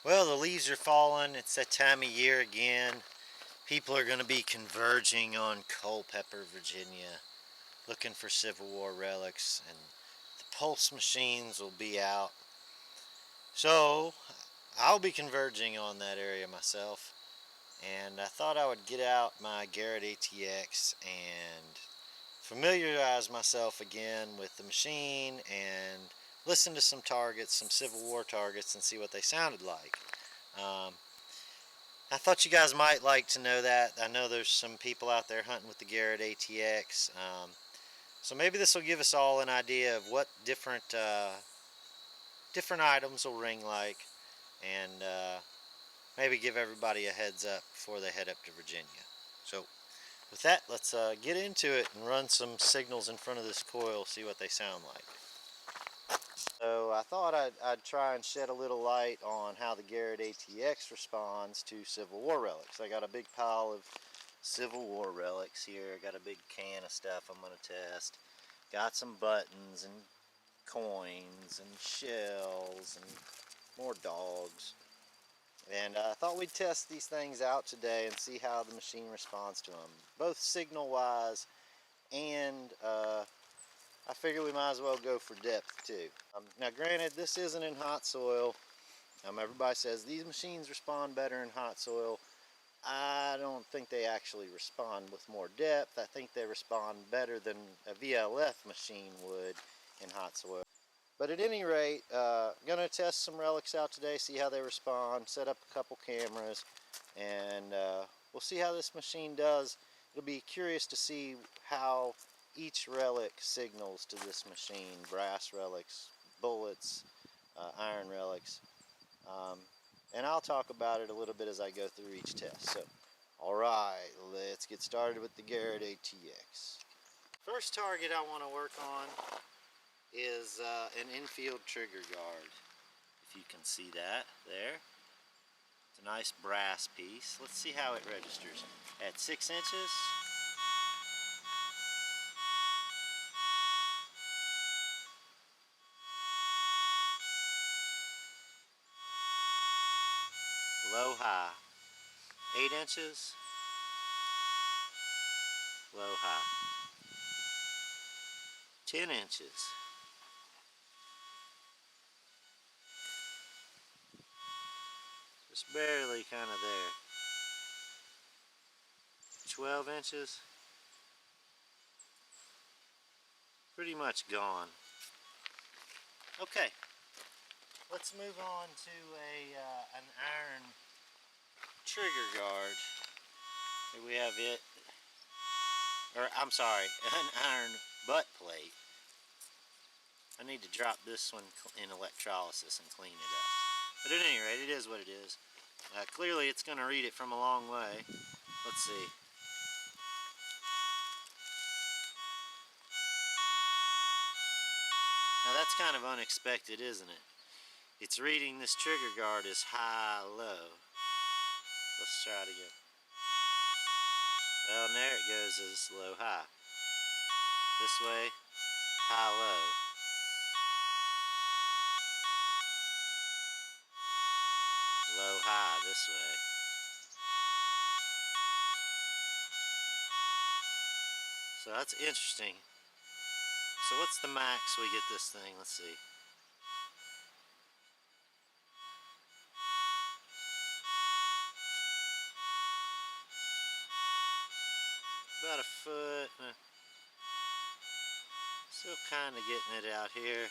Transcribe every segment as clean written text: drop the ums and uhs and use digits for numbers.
Well, the leaves are falling. It's that time of year again. People are going to be converging on Culpeper, Virginia, looking for Civil War relics, and the pulse machines will be out. So, I'll be converging on that area myself, and I thought I would get out my Garrett ATX and familiarize myself again with the machine and listen to some targets, some Civil War targets, and see what they sounded like. I thought you guys might like to know that. I know there's some people out there hunting with the Garrett ATX. So maybe this will give us all an idea of what different items will ring like, and maybe give everybody a heads up before they head up to Virginia. So with that, let's get into it and run some signals in front of this coil, see what they sound like. So I thought I'd try and shed a little light on how the Garrett ATX responds to Civil War relics. I got a big pile of Civil War relics here. I got a big can of stuff I'm going to test. Got some buttons and coins and shells and more dogs. And I thought we'd test these things out today and see how the machine responds to them, both signal wise and I figure we might as well go for depth too. Now granted, this isn't in hot soil. Everybody says these machines respond better in hot soil. I don't think they actually respond with more depth. I think they respond better than a VLF machine would in hot soil. But at any rate, gonna test some relics out today, see how they respond, set up a couple cameras, and we'll see how this machine does. It'll be curious to see how each relic signals to this machine. Brass relics, bullets, iron relics. And I'll talk about it a little bit as I go through each test. So, alright, let's get started with the Garrett ATX. First target I want to work on is an infield trigger guard. If you can see that there. It's a nice brass piece. Let's see how it registers. At 6 inches. Low high. 8 inches. Low high. 10 inches. Just barely kind of there. 12 inches. Pretty much gone. Okay, let's move on to an iron trigger guard. Here we have it, or I'm sorry, an iron butt plate. I need to drop this one in electrolysis and clean it up. But at any rate, it is what it is. Clearly it's going to read it from a long way. Let's see. Now that's kind of unexpected, isn't it? It's reading this trigger guard as high-low. Let's try it again. Well, and there it goes as low-high. This way, high-low. Low-high this way. So that's interesting. So what's the max we get this thing? Let's see. About a foot. Still kind of getting it out here.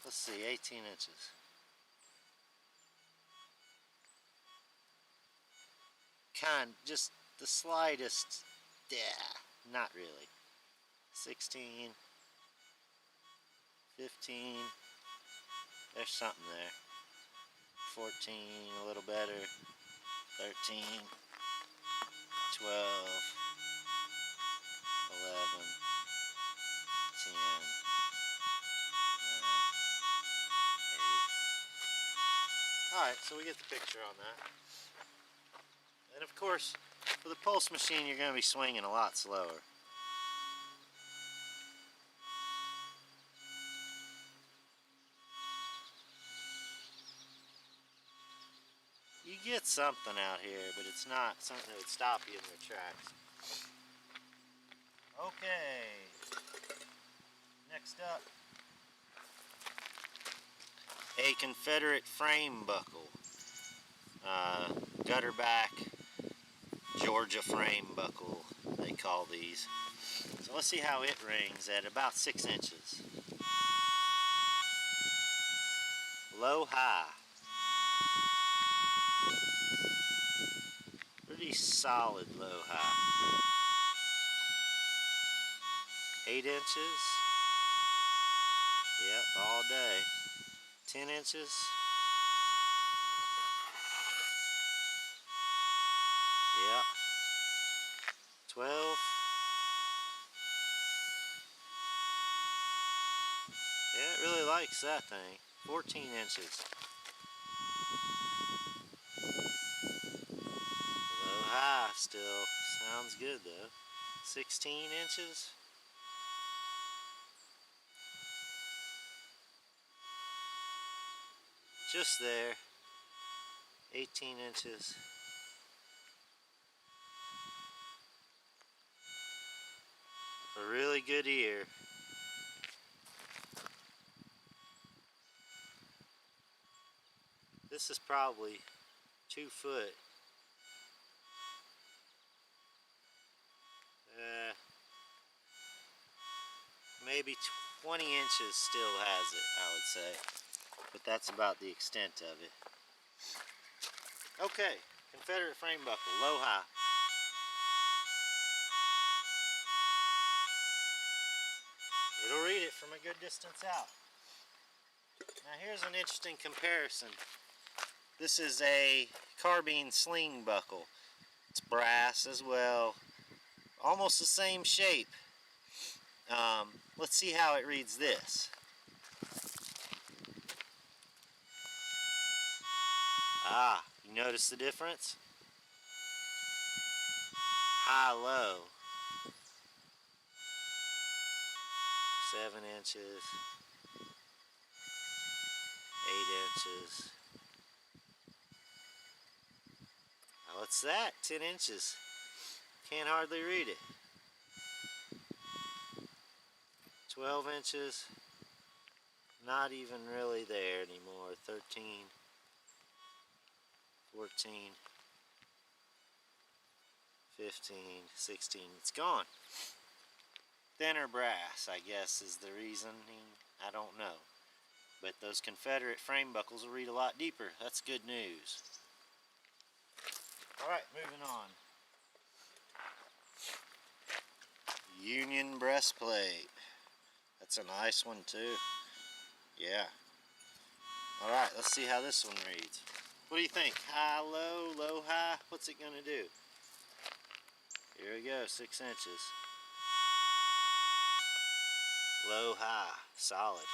Let's see, 18 inches. Just the slightest, yeah, not really. 16, 15, there's something there. 14, a little better. 13, 12, 11, 10, 9, 8. Alright, so we get the picture on that. And of course, for the pulse machine, you're going to be swinging a lot slower. you get something out here, but it's not something that would stop you in your tracks. Okay, next up, a Confederate frame buckle. Gutterback Georgia frame buckle, they call these. So let's see how it rings at about 6 inches. Low high. Pretty solid low high. 8 inches. Yep, all day. 10 inches. Yep. 12. Yeah, it really likes that thing. 14 inches. Low high still. Sounds good though. 16 inches. Just there. 18 inches. A really good ear. This is probably 2 foot. Maybe 20 inches still has it, I would say. But that's about the extent of it. Okay, Confederate frame buckle, low high. It'll read it from a good distance out. Now here's an interesting comparison. This is a carbine sling buckle. It's brass as well. Almost the same shape. Let's see how it reads this. Ah, you notice the difference? High, low. 7 inches. 8 inches. Now what's that? 10 inches. Can't hardly read it. 12 inches. Not even really there anymore. 13. 14. 15. 16. It's gone. Thinner brass, I guess, is the reasoning. I don't know. But those Confederate frame buckles will read a lot deeper. That's good news. Alright, moving on. Union breastplate. That's a nice one too. Yeah. Alright, let's see how this one reads. What do you think? High, low, low, high? What's it going to do? Here we go, 6 inches. Low, high, solid.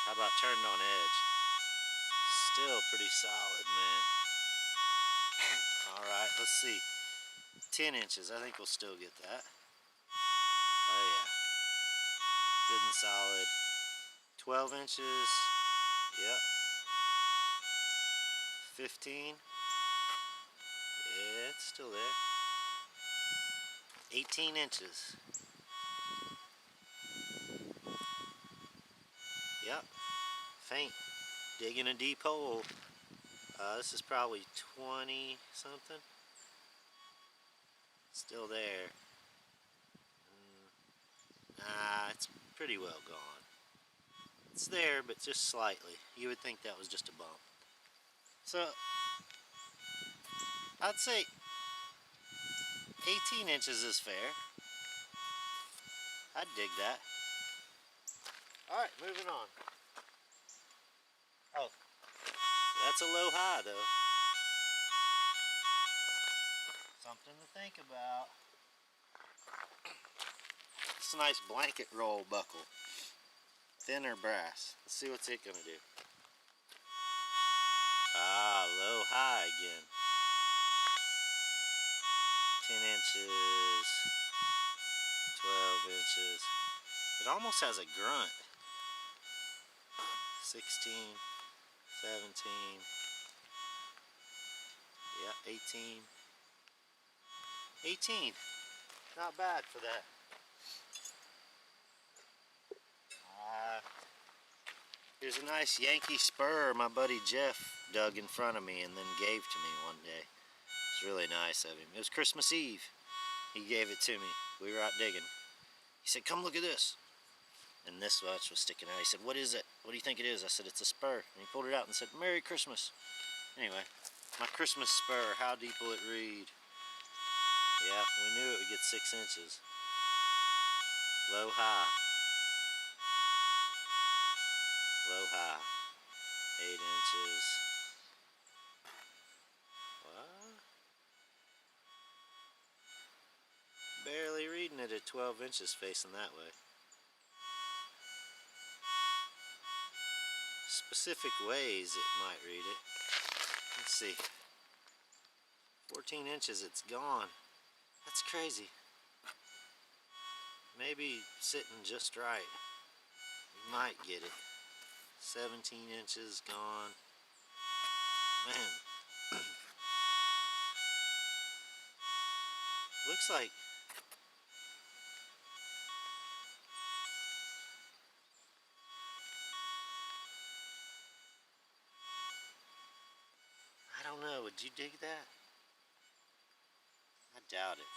How about turned on edge? Still pretty solid, man. Alright, let's see. 10 inches, I think we'll still get that. Oh yeah. Good and solid. 12 inches. Yep. 15. Yeah, it's still there. 18 inches. Yep. Faint. Digging a deep hole. This is probably 20 something. Still there. It's pretty well gone. It's there, but just slightly. You would think that was just a bump. So, I'd say 18 inches is fair. I'd dig that. Alright, moving on. Oh, that's a low high though. Something to think about. It's a nice blanket roll buckle. Thinner brass. Let's see what's it gonna do. Ah, low high again. 10 inches. 12 inches. It almost has a grunt. 16. 17. Yeah, 18. 18. Not bad for that. Here's a nice Yankee spur my buddy Jeff dug in front of me and then gave to me one day. It's really nice of him. It was Christmas Eve. He gave it to me. We were out digging. He said, "Come look at this." And this much was sticking out. He said, "What is it? What do you think it is?" I said, "It's a spur." And he pulled it out and said, "Merry Christmas." Anyway, my Christmas spur. How deep will it read? Yeah, we knew it would get 6 inches. Low, high. Low, high. 8 inches. What? Barely reading it at 12 inches facing that way. Specific ways it might read it. Let's see. 14 inches, it's gone. That's crazy. Maybe sitting just right. You might get it. 17 inches gone. Man. Looks like I don't know, would you dig that? I doubt it.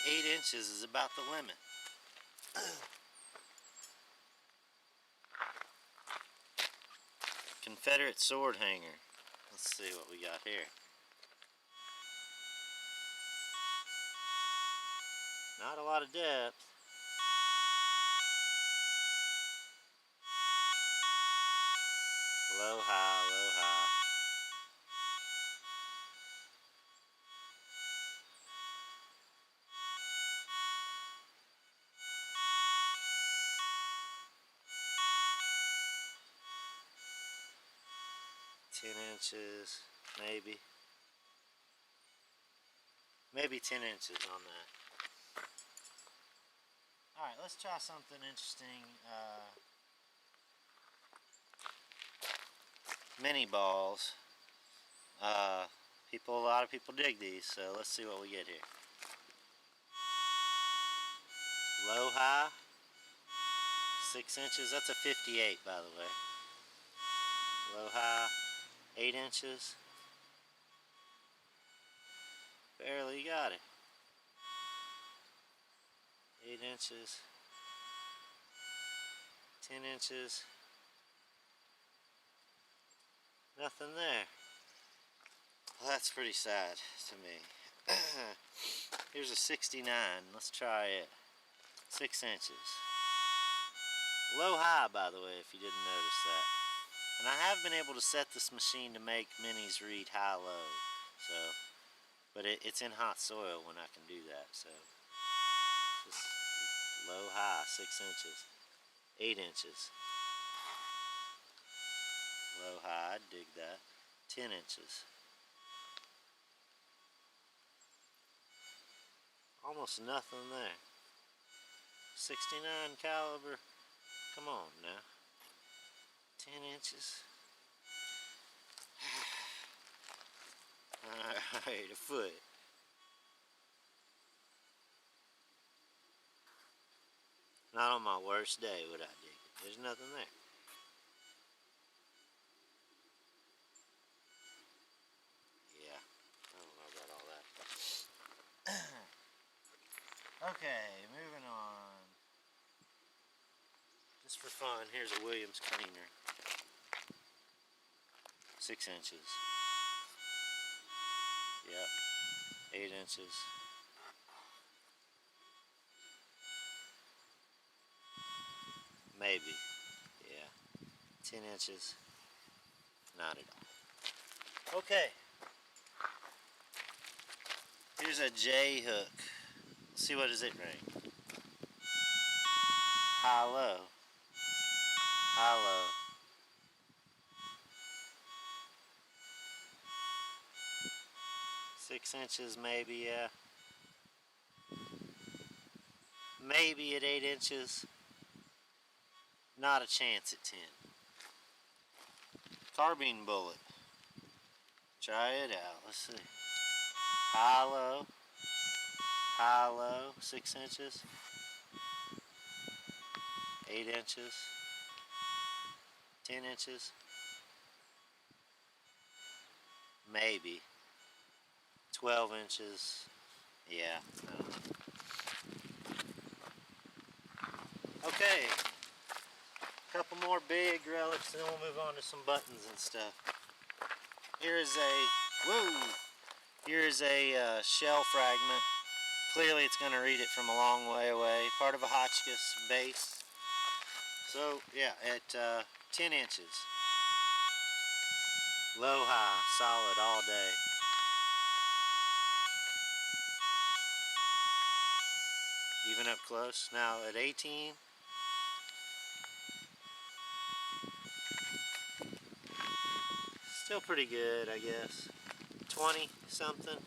8 inches is about the limit. Confederate sword hanger. Let's see what we got here. Not a lot of depth. Low, high, low, high. $10, maybe. Maybe 10 inches on that. Alright, let's try something interesting. Mini balls. A lot of people dig these, so let's see what we get here. Low, high, 6 inches. That's a 58, by the way. Low, high, 8 inches. Barely got it. 8 inches. 10 inches. Nothing there. Well, that's pretty sad to me. Here's a 69. Let's try it. 6 inches. Low, high, by the way, if you didn't notice that. And I have been able to set this machine to make minis read high, low. So, but it's in hot soil when I can do that. So, just low, high, 6 inches. 8 inches. Low, high, I'd dig that. 10 inches. Almost nothing there. 69 caliber. Come on now. 10 inches. Alright, a foot. Not on my worst day would I dig it. There's nothing there. Yeah, I don't know about all that. Okay, moving on. Just for fun, here's a Williams cleaner. 6 inches. Yep. 8 inches. Maybe. Yeah. 10 inches. Not at all. Okay. Here's a J hook. Let's see, what does it ring? High, low. High, low. 6 inches, maybe, yeah. Maybe at 8 inches. Not a chance at 10. Carbine bullet. Try it out. Let's see. High low, 6 inches, 8 inches, 10 inches, maybe 12 inches. Yeah. No. Okay. Couple more big relics, and then we'll move on to some buttons and stuff. Here's a shell fragment. Clearly it's going to read it from a long way away. Part of a Hotchkiss base. So yeah, at 10 inches. Low high, solid all day. Even up close. Now at 18. Still pretty good, I guess. 20 something.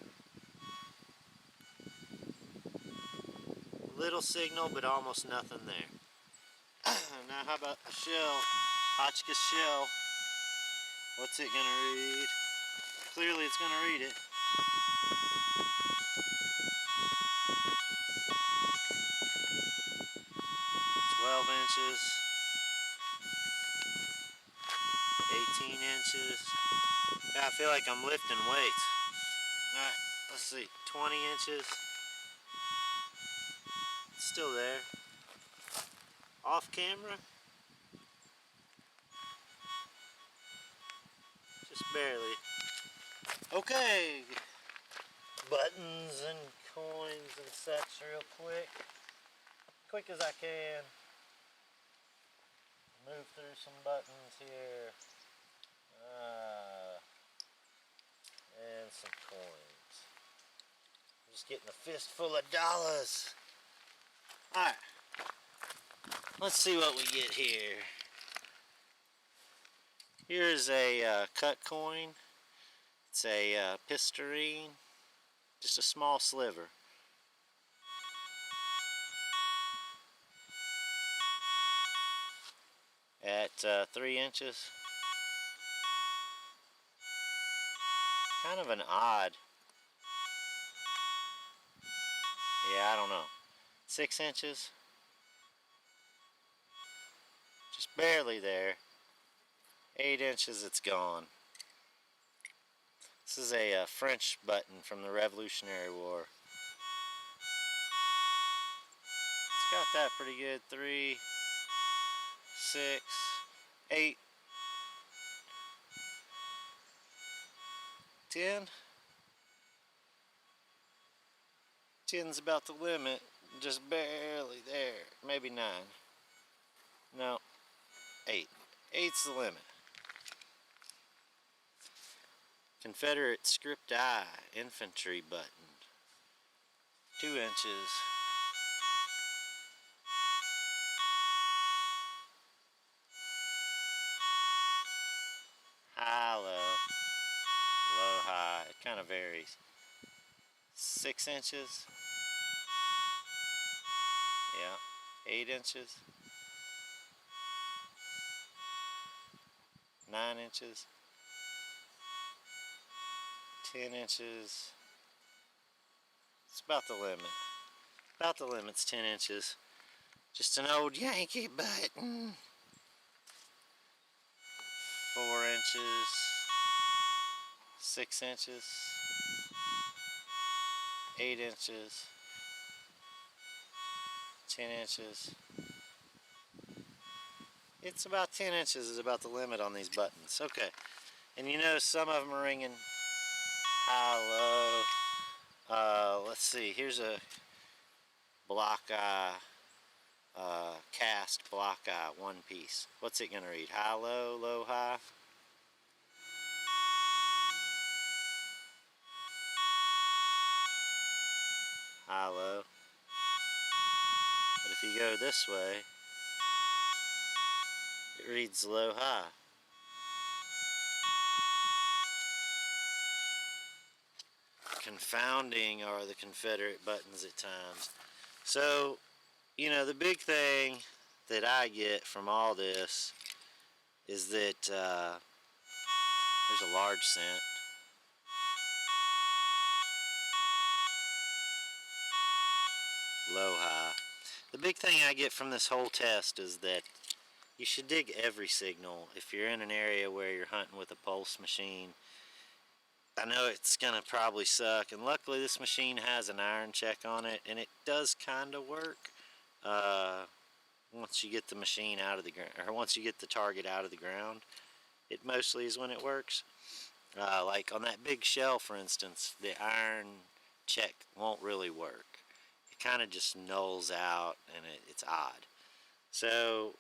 Little signal, but almost nothing there. Now how about the shell? Hotchkiss shell. What's it gonna read? Clearly it's gonna read it. 12 inches. 18 inches. Yeah, I feel like I'm lifting weights. Alright, let's see. 20 inches. It's still there. Off camera. Just barely. Okay. Buttons and coins and such real quick. Quick as I can. Move through some buttons here. And some coins. Just getting a fistful of dollars. Alright. Let's see what we get here. Here's a cut coin. It's a pistarine. Just a small sliver. At 3 inches. Kind of an odd. Yeah, I don't know. 6 inches. Just barely there. 8 inches, it's gone. This is a French button from the Revolutionary War. It's got that pretty good. 3, 6, 8, 10. 10's about the limit. Just barely there. Maybe 9. No. 8. 8's the limit. Confederate script I infantry button. 2 inches. High, low. Low, high. It kind of varies. 6 inches. Yeah. 8 inches. 9 inches. 10 inches. It's about the limit. About the limit's 10 inches. Just an old Yankee button. 4 inches. 6 inches. 8 inches. 10 inches. It's about 10 inches is about the limit on these buttons. Okay. And you know some of them are ringing high, low. Let's see. Here's a block eye, cast block eye, one piece. What's it going to read? High, low, low, high? High, low. But if you go this way, it reads low, high. Confounding are the Confederate buttons at times. So, you know, the big thing that I get from all this is that there's a large scent. Low, high. The big thing I get from this whole test is that you should dig every signal if you're in an area where you're hunting with a pulse machine. I know it's going to probably suck, and luckily this machine has an iron check on it, and it does kind of work once you get the machine out of the ground, or once you get the target out of the ground. It mostly is when it works. Like on that big shell, for instance, the iron check won't really work. It kind of just nulls out, and it's odd. So,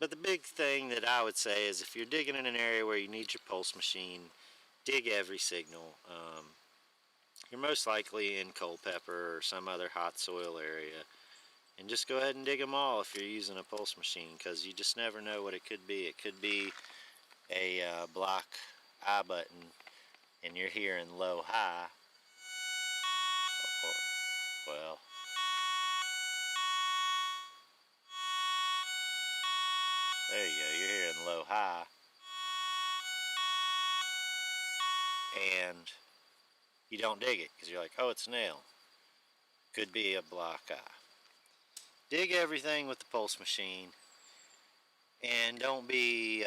but the big thing that I would say is if you're digging in an area where you need your pulse machine, dig every signal. You're most likely in Culpeper or some other hot soil area, and just go ahead and dig them all if you're using a pulse machine, because you just never know what it could be. It could be a block I button and you're hearing low high, or, well, there you go, you're hearing low high, and you don't dig it because you're like, oh, it's a nail. Could be a block eye. Dig everything with the pulse machine, and don't be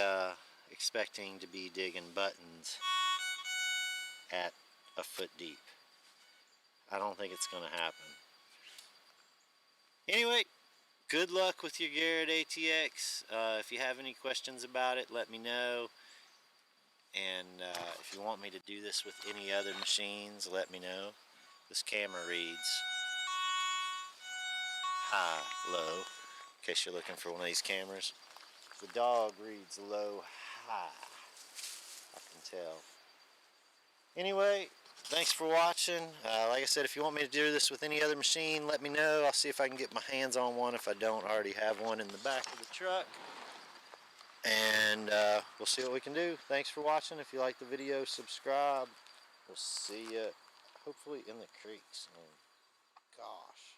expecting to be digging buttons at a foot deep. I don't think it's going to happen. Anyway, good luck with your Garrett ATX. If you have any questions about it, let me know. And if you want me to do this with any other machines, let me know. This camera reads high, low, in case you're looking for one of these cameras. The dog reads low, high, I can tell. Anyway, thanks for watching. Like I said, if you want me to do this with any other machine, let me know. I'll see if I can get my hands on one if I don't already have one in the back of the truck. And we'll see what we can do. Thanks for watching. If you like the video, subscribe. We'll see you hopefully in the creek soon. Gosh.